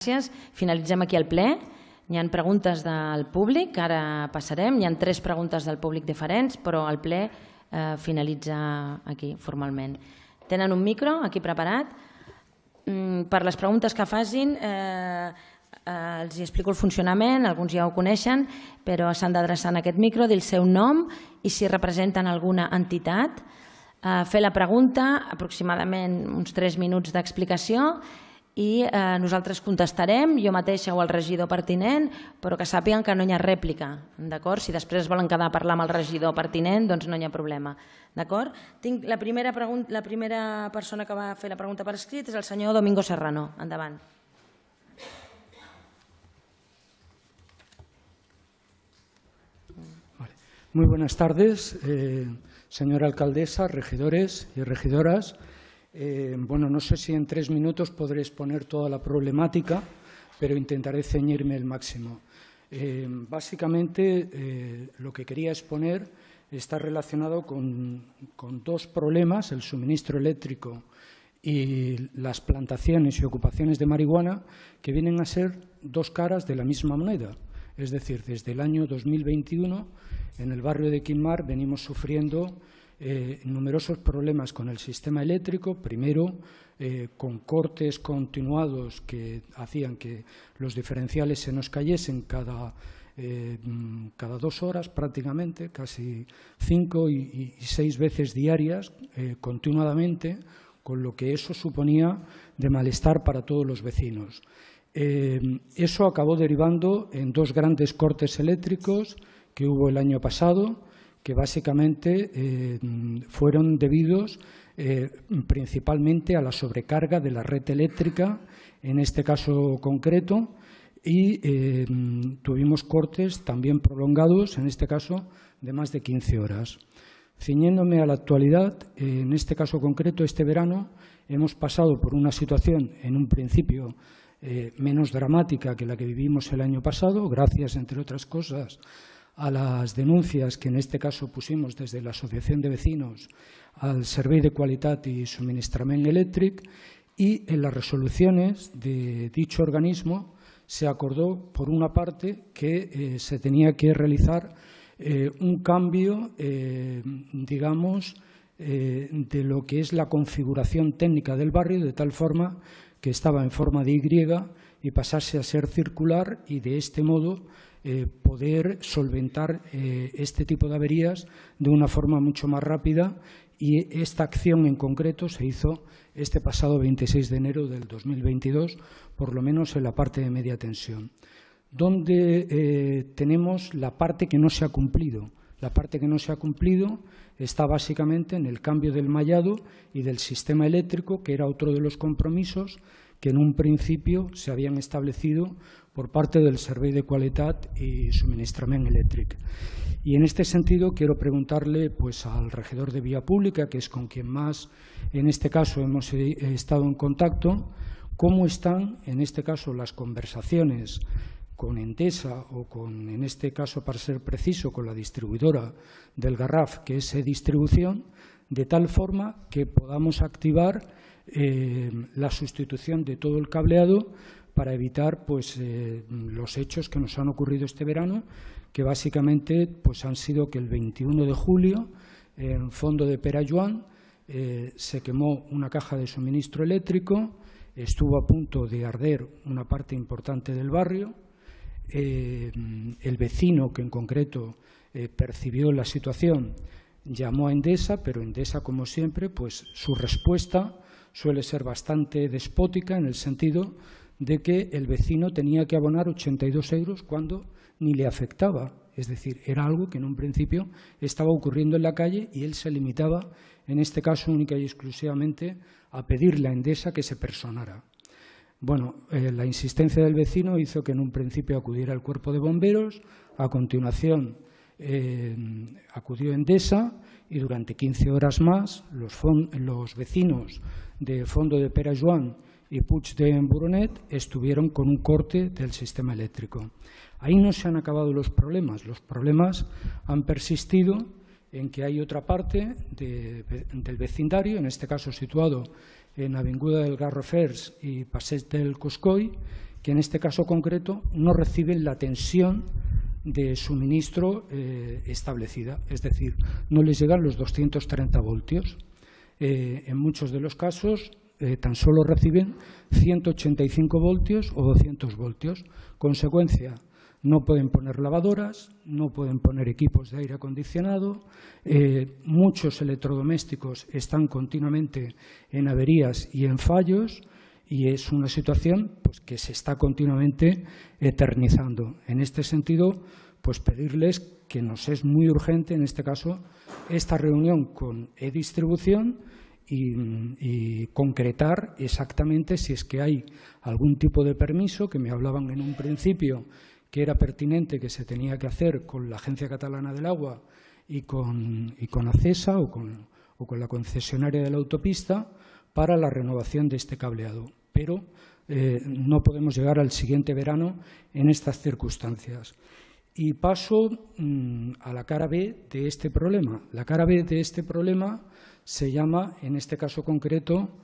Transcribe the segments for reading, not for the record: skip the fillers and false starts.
Gràcies. Finalitzem aquí el ple. Hi ha preguntes del públic, ara passarem. Hi ha 3 preguntes del públic diferents, però el ple finalitza aquí formalment. Tenen un micro aquí preparat. Per les preguntes que facin els explico el funcionament, alguns ja ho coneixen, però s'han d'adreçar en aquest micro, dir el seu nom i si representen alguna entitat. Fer la pregunta, aproximadament uns 3 minuts d'explicació, i nosaltres contestarem, jo mateixa o el regidor pertinent, però que sàpiguen que no hi ha rèplica, d'acord? Si després volen quedar a parlar amb el regidor pertinent, doncs no hi ha problema, d'acord? La primera persona que va fer la pregunta per escrit és el senyor Domingo Serrano. Endavant. Muy buenas tardes, señora alcaldesa, regidores y regidoras. Bueno, no sé si en 3 minutos podré exponer toda la problemática, pero intentaré ceñirme el máximo. Básicamente, lo que quería exponer está relacionado con 2 problemas, el suministro eléctrico y las plantaciones y ocupaciones de marihuana, que vienen a ser 2 caras de la misma moneda. Es decir, desde el año 2021, en el barrio de Quinmar venimos sufriendo numerosos problemas con el sistema eléctrico, primero con cortes continuados que hacían que los diferenciales se nos cayesen cada 2 horas prácticamente, casi 5 y 6 veces diarias continuadamente, con lo que eso suponía de malestar para todos los vecinos. Eso acabó derivando en 2 grandes cortes eléctricos que hubo el año pasado, que básicamente fueron debidos principalmente a la sobrecarga de la red eléctrica, en este caso concreto, y tuvimos cortes también prolongados, en este caso de más de 15 horas. Ciñéndome a la actualidad, en este caso concreto, este verano, hemos pasado por una situación en un principio menos dramática que la que vivimos el año pasado, gracias, entre otras cosas, a las denuncias que en este caso pusimos desde la Asociación de Vecinos al Servei de Qualitat i Subministrament Elèctric, y en las resoluciones de dicho organismo se acordó, por una parte, que se tenía que realizar un cambio, digamos, de lo que es la configuración técnica del barrio, de tal forma que estaba en forma de Y y pasase a ser circular, y de este modo poder solventar este tipo de averías de una forma mucho más rápida, y esta acción en concreto se hizo este pasado 26 de enero del 2022, por lo menos en la parte de media tensión. Donde tenemos la parte que no se ha cumplido. La parte que no se ha cumplido está básicamente en el cambio del mallado y del sistema eléctrico, que era otro de los compromisos que en un principio se habían establecido por parte del Servei de Qualitat i Subministrament Elèctric. Y en este sentido quiero preguntarle al regidor de Vía Pública, que es con quien más en este caso hemos estado en contacto, cómo están en este caso las conversaciones con Endesa o con, en este caso para ser preciso, con la distribuidora del Garraf, que es E-Distribución, de tal forma que podamos activar la sustitución de todo el cableado para evitar los hechos que nos han ocurrido este verano, que básicamente han sido que el 21 de julio en Fondo de Perayuan se quemó una caja de suministro eléctrico, estuvo a punto de arder una parte importante del barrio. El vecino, que en concreto percibió la situación, llamó a Endesa, pero Endesa, como siempre, su respuesta suele ser bastante despótica, en el sentido de que el vecino tenía que abonar 82 euros cuando ni le afectaba. Es decir, era algo que en un principio estaba ocurriendo en la calle y él se limitaba, en este caso única y exclusivamente, a pedirle a Endesa que se personara. Bueno, la insistencia del vecino hizo que en un principio acudiera el cuerpo de bomberos, a continuación acudió Endesa, y durante 15 horas más los vecinos de Fondo de Perayuan y Puig de Boronat estuvieron con un corte del sistema eléctrico. Ahí no se han acabado los problemas han persistido en que hay otra parte del vecindario, en este caso situado en Avinguda del Garrofers y Passeig del Coscoy, que en este caso concreto no reciben la tensión de suministro establecida, es decir, no les llegan los 230 voltios. En muchos de los casos tan solo reciben 185 voltios o 200 voltios. Consecuencia, no pueden poner lavadoras, no pueden poner equipos de aire acondicionado, muchos electrodomésticos están continuamente en averías y en fallos, y es una situación pues, que se está continuamente eternizando. En este sentido, pues pedirles que nos es muy urgente, en este caso, esta reunión con e-distribución y concretar exactamente si es que hay algún tipo de permiso, que me hablaban en un principio que era pertinente, que se tenía que hacer con la Agencia Catalana del Agua y con Acesa o con la concesionaria de la autopista para la renovación de este cableado. Pero no podemos llegar al siguiente verano en estas circunstancias. Y paso a la cara B de este problema. La cara B de este problema se llama, en este caso concreto,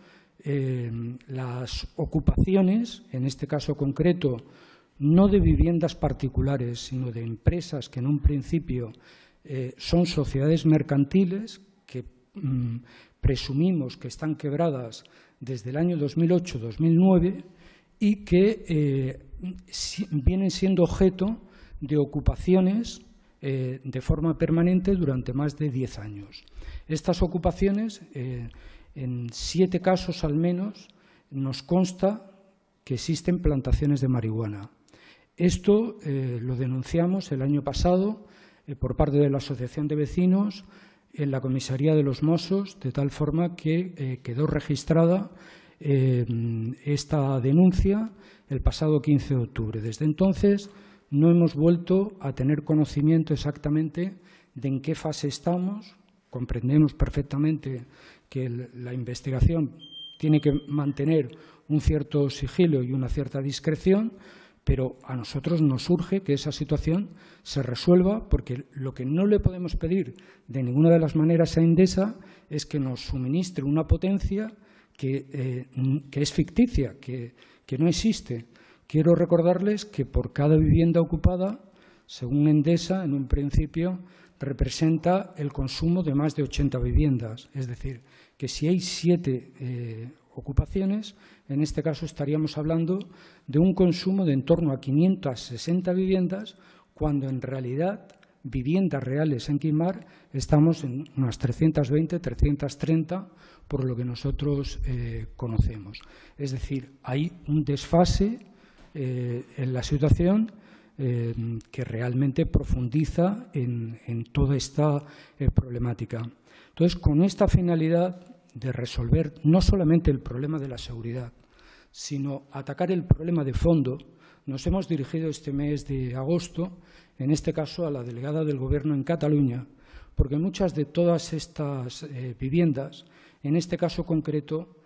las ocupaciones, en este caso concreto, no de viviendas particulares, sino de empresas que en un principio son sociedades mercantiles que presumimos que están quebradas desde el año 2008-2009 y que vienen siendo objeto de ocupaciones de forma permanente durante más de 10 años. Estas ocupaciones, en 7 casos al menos, nos consta que existen plantaciones de marihuana. Esto lo denunciamos el año pasado por parte de la Asociación de Vecinos en la Comisaría de los Mossos, de tal forma que quedó registrada esta denuncia el pasado 15 de octubre. Desde entonces no hemos vuelto a tener conocimiento exactamente de en qué fase estamos. Comprendemos perfectamente que la investigación tiene que mantener un cierto sigilo y una cierta discreción, pero a nosotros nos urge que esa situación se resuelva, porque lo que no le podemos pedir de ninguna de las maneras a Endesa es que nos suministre una potencia que es ficticia, que no existe. Quiero recordarles que por cada vivienda ocupada, según Endesa, en un principio, representa el consumo de más de 80 viviendas. Es decir, que si hay 7 ocupaciones, en este caso estaríamos hablando de un consumo de en torno a 560 viviendas, cuando en realidad viviendas reales en Quimar estamos en unas 320, 330, por lo que nosotros conocemos. Es decir, hay un desfase en la situación que realmente profundiza en toda esta problemática. Entonces, con esta finalidad de resolver no solamente el problema de la seguridad, sino atacar el problema de fondo, nos hemos dirigido este mes de agosto, en este caso a la delegada del Gobierno en Cataluña, porque muchas de todas estas viviendas, en este caso concreto,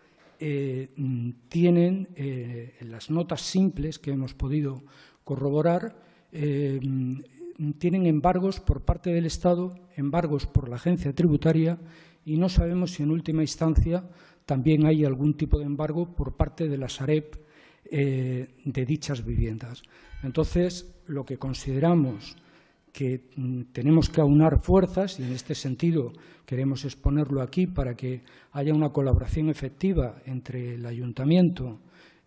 tienen, en las notas simples que hemos podido corroborar, tienen embargos por parte del Estado, embargos por la agencia tributaria, y no sabemos si en última instancia también hay algún tipo de embargo por parte de la Sareb de dichas viviendas. Entonces, lo que consideramos que tenemos que aunar fuerzas, y en este sentido queremos exponerlo aquí para que haya una colaboración efectiva entre el Ayuntamiento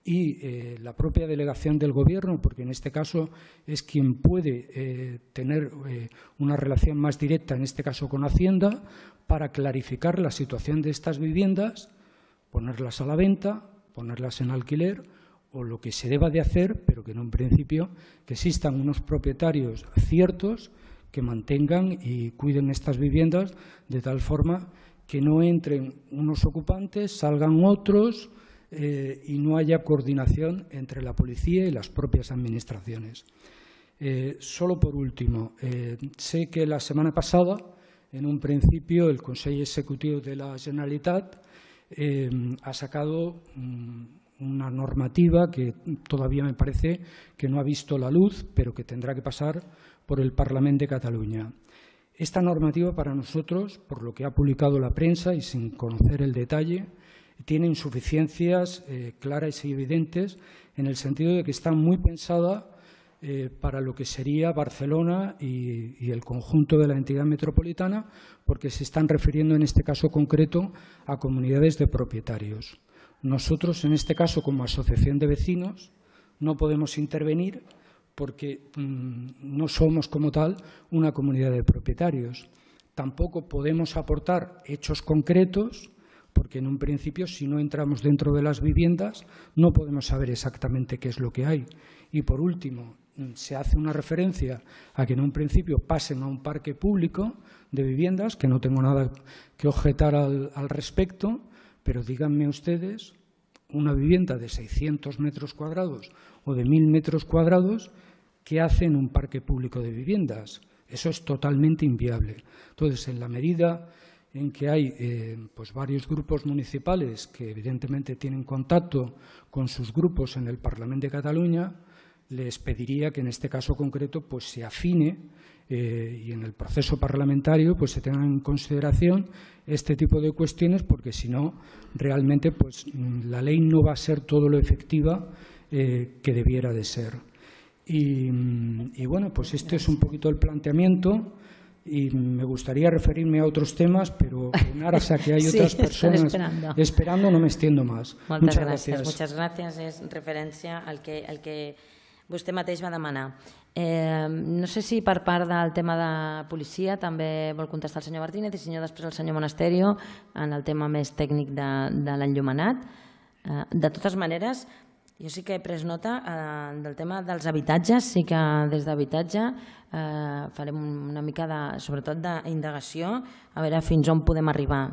y la propia delegación del Gobierno, porque en este caso es quien puede tener una relación más directa, en este caso con Hacienda, para clarificar la situación de estas viviendas, ponerlas a la venta, ponerlas en alquiler o lo que se deba de hacer, pero que en un principio que existan unos propietarios ciertos que mantengan y cuiden estas viviendas de tal forma que no entren unos ocupantes, salgan otros y no haya coordinación entre la policía y las propias administraciones. Solo por último, sé que la semana pasada, en un principio, el Consell Executiu de la Generalitat ha sacado una normativa que todavía me parece que no ha visto la luz, pero que tendrá que pasar por el Parlament de Cataluña. Esta normativa para nosotros, por lo que ha publicado la prensa y sin conocer el detalle, tiene insuficiencias claras y evidentes en el sentido de que está muy pensada para lo que sería Barcelona y el conjunto de la entidad metropolitana, porque se están refiriendo en este caso concreto a comunidades de propietarios. Nosotros, en este caso, como asociación de vecinos, no podemos intervenir porque no somos como tal una comunidad de propietarios. Tampoco podemos aportar hechos concretos porque en un principio, si no entramos dentro de las viviendas, no podemos saber exactamente qué es lo que hay. Y por último, se hace una referencia a que en un principio pasen a un parque público de viviendas, que no tengo nada que objetar al respecto, pero díganme ustedes, una vivienda de 600 metros cuadrados o de 1.000 metros cuadrados, ¿qué hace en un parque público de viviendas? Eso es totalmente inviable. Entonces, en la medida en que hay pues varios grupos municipales que evidentemente tienen contacto con sus grupos en el Parlamento de Cataluña, les pediría que en este caso concreto pues se afine y en el proceso parlamentario pues se tengan en consideración este tipo de cuestiones, porque si no, realmente pues la ley no va a ser todo lo efectiva que debiera de ser. Y bueno, pues este es un poquito el planteamiento. Y me gustaría referirme a otros temas, pero en aras a que hay otras personas esperando, no me extiendo más. Muchas gràcies. Muchas gràcies. És referència al que vostè mateix va demanar. No sé si per part del tema de policia també vol contestar el senyor Martínez i si no després el senyor Monasterio en el tema més tècnic de l'enllumenat. De totes maneres, jo sí que he pres nota del tema dels habitatges, sí que des d'habitatge farem una mica, sobretot d'indagació, a veure fins on podem arribar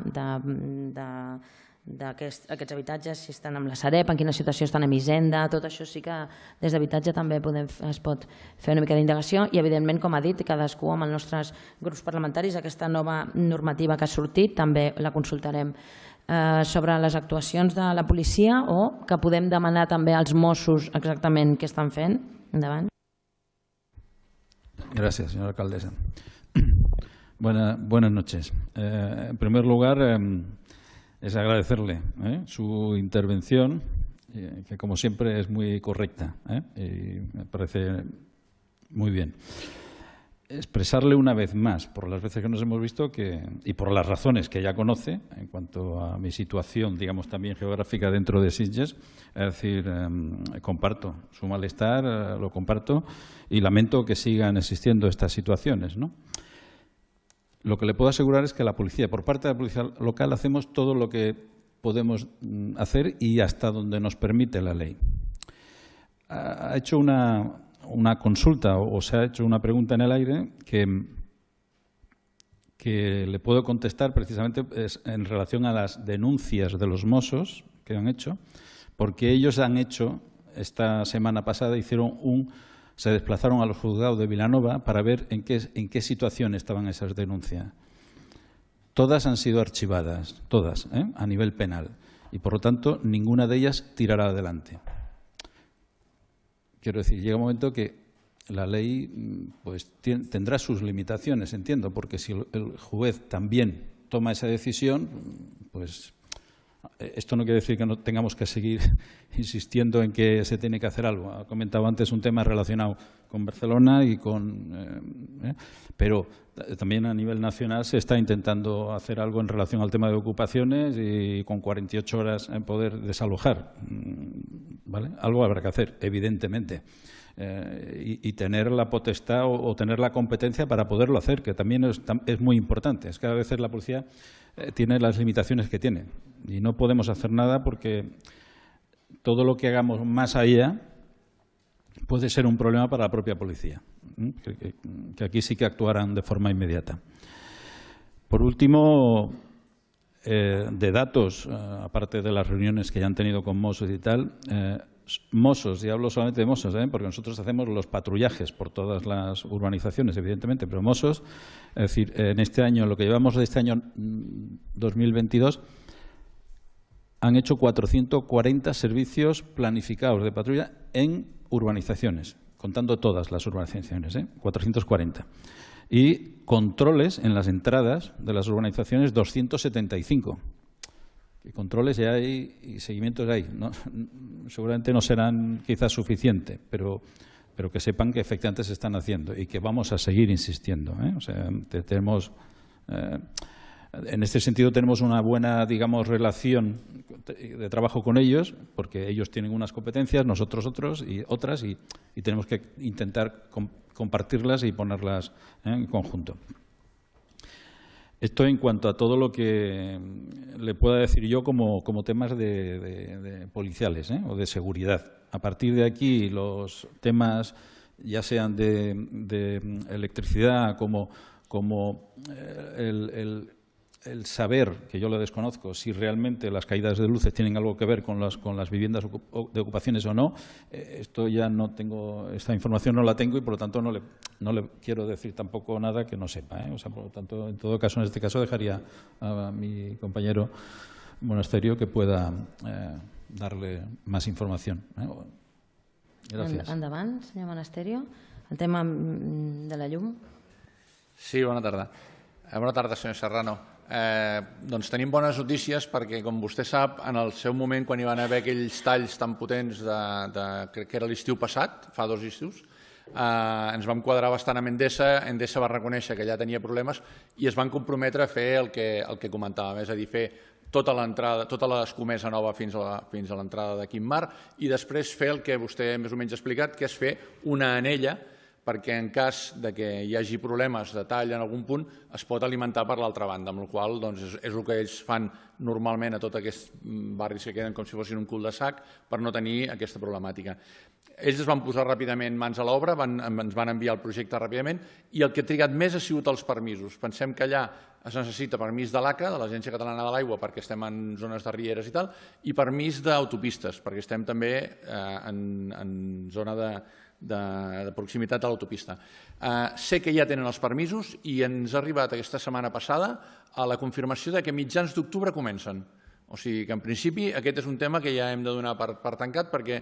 d'aquests habitatges, si estan amb la Sareb, en quina situació estan amb Hisenda, tot això sí que des d'habitatge també es pot fer una mica d'indagació i, evidentment, com ha dit, cadascú amb els nostres grups parlamentaris, aquesta nova normativa que ha sortit també la consultarem sobre les actuacions de la policia o que podem demanar també als Mossos exactament què estan fent. Endavant. Gracias, señora alcaldesa. Buenas noches. En primer lugar, es agradecerle su intervención, que como siempre es muy correcta y me parece muy bien. Expresarle una vez más, por las veces que nos hemos visto y por las razones que ya conoce en cuanto a mi situación, digamos también geográfica dentro de Sitges, es decir, comparto su malestar, lo comparto y lamento que sigan existiendo estas situaciones, ¿no? Lo que le puedo asegurar es que la policía, por parte de la policía local, hacemos todo lo que podemos hacer y hasta donde nos permite la ley. Ha hecho una consulta o se ha hecho una pregunta en el aire que le puedo contestar precisamente en relación a las denuncias de los Mossos que han hecho, porque ellos han hecho, esta semana pasada, se desplazaron a los juzgados de Vilanova para ver en qué situación estaban esas denuncias. Todas han sido archivadas, todas, a nivel penal, y por lo tanto ninguna de ellas tirará adelante. Quiero decir, llega un momento que la ley pues, tendrá sus limitaciones, entiendo, porque si el juez también toma esa decisión, pues esto no quiere decir que no tengamos que seguir insistiendo en que se tiene que hacer algo. Ha comentado antes un tema relacionado con Barcelona y pero también a nivel nacional se está intentando hacer algo en relación al tema de ocupaciones y con 48 horas en poder desalojar. ¿Vale? Algo habrá que hacer, evidentemente. Y tener la potestad o tener la competencia para poderlo hacer, que también es muy importante. Es que a veces la policía tiene las limitaciones que tiene y no podemos hacer nada porque todo lo que hagamos más allá puede ser un problema para la propia policía, que aquí sí que actuarán de forma inmediata. Por último, de datos, aparte de las reuniones que ya han tenido con Mossos y tal, Mossos, y hablo solamente de Mossos, porque nosotros hacemos los patrullajes por todas las urbanizaciones, evidentemente, pero Mossos, es decir, en este año, lo que llevamos de este año 2022, han hecho 440 servicios planificados de patrulla en urbanizaciones, contando todas las urbanizaciones, 440. Y controles en las entradas de las urbanizaciones, 275. Que controles ya hay y seguimientos hay. ¿No? Seguramente no serán quizás suficientes, pero que sepan que efectivamente se están haciendo y que vamos a seguir insistiendo. O sea, tenemos, en este sentido tenemos una buena, digamos, relación de trabajo con ellos, porque ellos tienen unas competencias, nosotros otras, y tenemos que intentar compartirlas y ponerlas en conjunto. Esto en cuanto a todo lo que le pueda decir yo como temas de policiales o de seguridad. A partir de aquí, los temas, ya sean de electricidad, como el saber, que yo lo desconozco, si realmente las caídas de luces tienen algo que ver con las viviendas de ocupaciones o no, esto ya no tengo, esta información no la tengo y por lo tanto no le quiero decir tampoco nada que no sepa. O sea, por lo tanto, en todo caso, en este caso dejaría a mi compañero Monasterio que pueda darle más información. Gràcies. Endavant, senyor Monasterio. El tema de la llum. Sí, bona tarda. Bona tarda, senyor Serrano. Doncs tenim bones notícies perquè, com vostè sap, en el seu moment, quan hi van haver aquells talls tan potents, crec que era l'estiu passat, fa 2 estius, ens vam quadrar bastant amb Endesa. Endesa va reconèixer que ja tenia problemes i es van comprometre a fer el que comentàvem, és a dir, fer tota l'escomesa nova fins a l'entrada de Quim Mar i després fer el que vostè més o menys ha explicat, que és fer una anella perquè en cas que hi hagi problemes de tall en algun punt es pot alimentar per l'altra banda, amb la qual cosa és el que ells fan normalment a tots aquests barris que queden com si fossin un cul de sac per no tenir aquesta problemàtica. Ells es van posar ràpidament mans a l'obra, ens van enviar el projecte ràpidament i el que ha trigat més ha sigut els permisos. Pensem que allà es necessita permís de l'ACA, de l'Agència Catalana de l'Aigua, perquè estem en zones de rieres i tal, i permís d'autopistes, perquè estem també en zona de proximitat a l'autopista. Sé que ja tenen els permisos i ens ha arribat aquesta setmana passada a la confirmació que mitjans d'octubre comencen. O sigui que en principi aquest és un tema que ja hem de donar per tancat perquè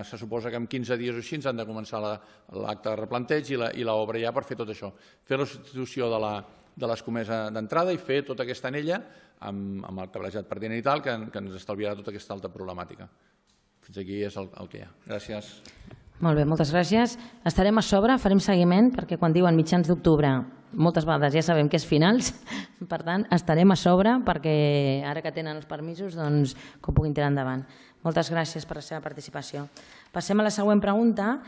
se suposa que en 15 dies o així ens han de començar l'acte de replanteig i l'obra ja per fer tot això. Fer la substitució de l'escomesa d'entrada i fer tota aquesta anella amb el cablejat pertinent i tal que ens estalviarà tota aquesta alta problemàtica. Fins aquí és el que hi ha. Gràcies. Molt bé, moltes gràcies. Estarem a sobre, farem seguiment, perquè quan diuen mitjans d'octubre, moltes vegades ja sabem que és finals, per tant, estarem a sobre perquè ara que tenen els permisos, doncs, que ho puguin tirar endavant. Moltes gràcies per la seva participació. Passem a la següent pregunta.